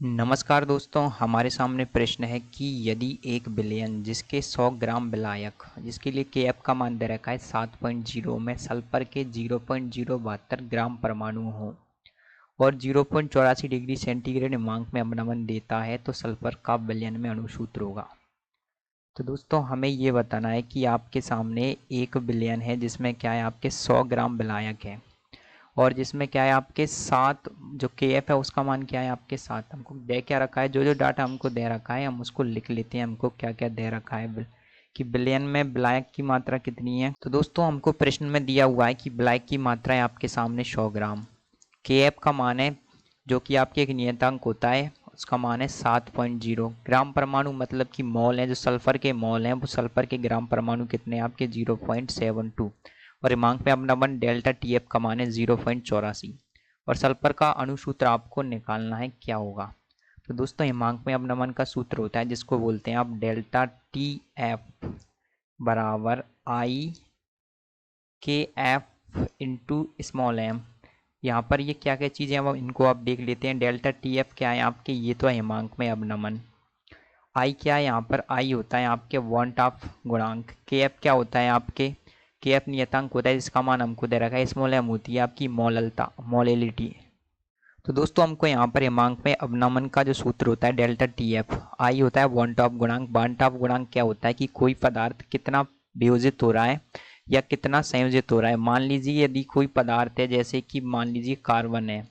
नमस्कार दोस्तों, हमारे सामने प्रश्न है कि यदि एक विलयन जिसके 100 ग्राम विलायक जिसके लिए केएफ का मान दे रखा है 7.0 में सल्फर के 0.072 ग्राम परमाणु हो और 0.84 डिग्री सेंटीग्रेड हिमांक में अपनमन देता है तो सल्फर का विलयन में अणु सूत्र होगा। तो दोस्तों हमें ये बताना है कि आपके सामने एक विलयन है जिसमें क्या है आपके 100 ग्राम विलायक है और जिसमें क्या है आपके 7 जो केएफ है उसका मान क्या है आपके 7 हमको दे क्या रखा है। जो जो डाटा हमको दे रखा है हम उसको लिख लेते हैं। हमको क्या क्या दे रखा है कि बिलियन में विलायक की मात्रा कितनी है। तो दोस्तों हमको प्रश्न में दिया हुआ है कि विलायक की मात्रा है आपके सामने 100 ग्राम। केएफ का मान है जो कि आपके एक नियतांक होता है, उसका मान है 7.0 ग्राम। परमाणु मतलब कि मोल है, जो सल्फर के मोल हैं वो सल्फर के ग्राम परमाणु कितने हैं आपके 0.72 और हिमांक में अपनमन डेल्टा टीएफ का मान है 0.84 और सल्फर का अणु सूत्र आपको निकालना है क्या होगा। तो दोस्तों हिमांक में अपनमन का सूत्र होता है जिसको बोलते हैं आप डेल्टा टी एफ बराबर आई के एफ इंटू स्मॉल एम। यहाँ पर ये क्या क्या चीज़ें हैं वो इनको आप देख लेते हैं। डेल्टा टी एफ क्या है आपके, ये तो है हिमांक में अपनमन। आई क्या है, यहाँ पर आई होता है आपके वांट ऑफ गुणांक। के एफ क्या होता है आपके, के एफ नियतांक होता है जिसका मान हमको दे रखा है। स्मॉल एम होती है आपकी मोललता, मोलेलिटी। तो दोस्तों हमको यहाँ पर हिमांक में अपनमन का जो सूत्र होता है डेल्टा टी एफ, आई होता है वांट ऑफ गुणांक। वांट ऑफ गुणांक क्या होता है कि कोई पदार्थ कितना वियोजित हो रहा है या कितना संयोजित हो रहा है। मान लीजिए यदि कोई पदार्थ है, जैसे कि मान लीजिए कार्बन है,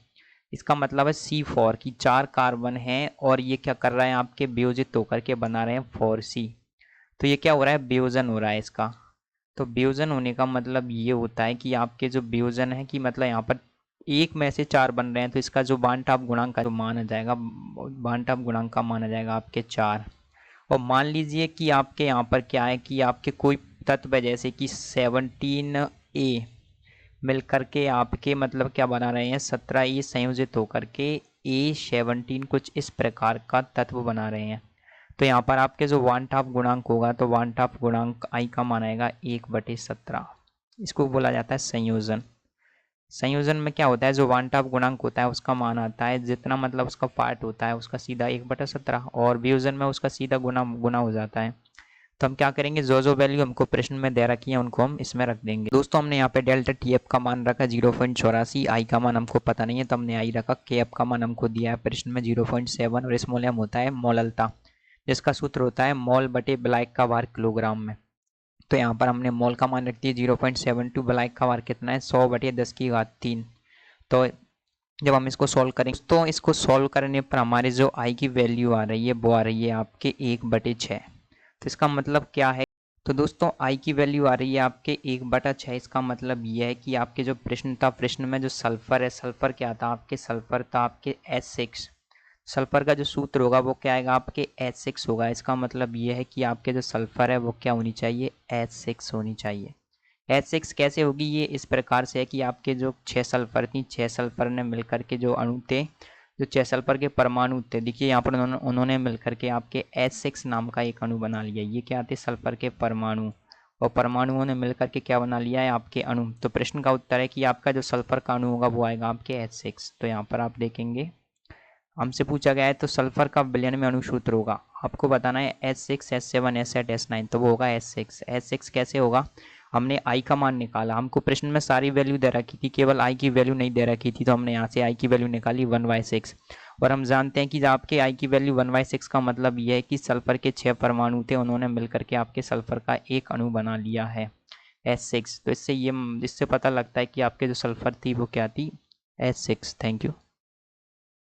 इसका मतलब है C4 की 4 कार्बन हैं और ये क्या कर रहा है आपके वियोजित होकर के बना रहे हैं 4C। तो ये क्या हो रहा है, वियोजन हो रहा है इसका। तो वियोजन होने का मतलब ये होता है कि आपके जो वियोजन है कि मतलब यहाँ पर एक में से 4 बन रहे हैं तो इसका जो बांटाप गुणांक का जो मान आ जाएगा, बांटाप गुणांक का मान आ जाएगा आपके 4। और मान लीजिए कि आपके यहाँ पर क्या है कि आपके कोई तत्व है जैसे कि 17A मिल करके आपके मतलब क्या बना रहे हैं 17A संयोजित होकर के A17 कुछ इस प्रकार का तत्व बना रहे हैं। तो यहाँ पर आपके जो वांट ऑफ गुणांक होगा तो वांट ऑफ गुणांक आई का मान आएगा 1/17। इसको बोला जाता है संयोजन। संयोजन में क्या होता है, जो वांट ऑफ गुणांक होता है उसका मान आता है जितना मतलब उसका पार्ट होता है उसका सीधा 1/17 और वियोजन में उसका सीधा गुना गुना हो जाता है। तो हम क्या करेंगे, जो जो वैल्यू हमको प्रश्न में दे रखी है उनको हम इसमें रख देंगे। दोस्तों हमने यहाँ पे डेल्टा टी एफ का मान रखा 0.84, आई का मान हमको पता नहीं है तो हमने आई रखा। के एफ का मान हमको दिया है प्रश्न में 0.7 और स्मॉल एम होता है मोललता, जिसका सूत्र होता है मोल बटे विलायक का भार किलोग्राम में। तो यहाँ पर हमने मोल का मान रख दिया 0.72, विलायक का भार कितना है 100/10⁻³ तो जब हम इसको सॉल्व करेंगे तो इसको सॉल्व करने पर हमारे जो आई की वैल्यू आ रही है वो आ रही है आपके 1/6। तो इसका मतलब क्या है, तो दोस्तों आई की वैल्यू आ रही है आपके 1/6। इसका मतलब ये है कि आपके जो प्रश्न था, प्रश्न में जो सल्फर है, सल्फर क्या था आपके, सल्फर था आपके H6। सल्फर का जो सूत्र होगा वो क्या आएगा आपके H6 होगा। इसका मतलब ये है कि आपके जो सल्फर है वो क्या होनी चाहिए, H6 होनी चाहिए। H6 कैसे होगी, ये इस प्रकार से है कि आपके जो 6 सल्फर थी, 6 सल्फर ने मिलकर के जो अणु थे, जो 6 सल्फर के परमाणु थे, देखिए यहाँ पर उन्होंने मिलकर के आपके H6 नाम का एक अणु बना लिया। ये क्या थे, सल्फर के परमाणु, और परमाणुओं ने मिलकर के क्या बना लिया है आपके अणु। तो प्रश्न का उत्तर है कि आपका जो सल्फर का अणु होगा वो आएगा आपके H6। तो यहाँ पर आप देखेंगे हमसे पूछा गया है तो सल्फर का विलयन में अणु सूत्र होगा, आपको बताना है H6 H7 H8 H9, तो वो होगा H6। H6 कैसे होगा, हमने आई का मान निकाला, हमको प्रश्न में सारी वैल्यू दे रखी थी, केवल आई की वैल्यू नहीं दे रखी थी, तो हमने यहाँ से आई की वैल्यू निकाली 1/6। और हम जानते हैं कि आपके आई की वैल्यू 1/6 का मतलब यह है कि सल्फर के 6 परमाणु थे, उन्होंने मिलकर के आपके सल्फर का एक अणु बना लिया है H6। तो इससे पता लगता है कि आपके जो सल्फर थी वो क्या थी, H6। Thank you.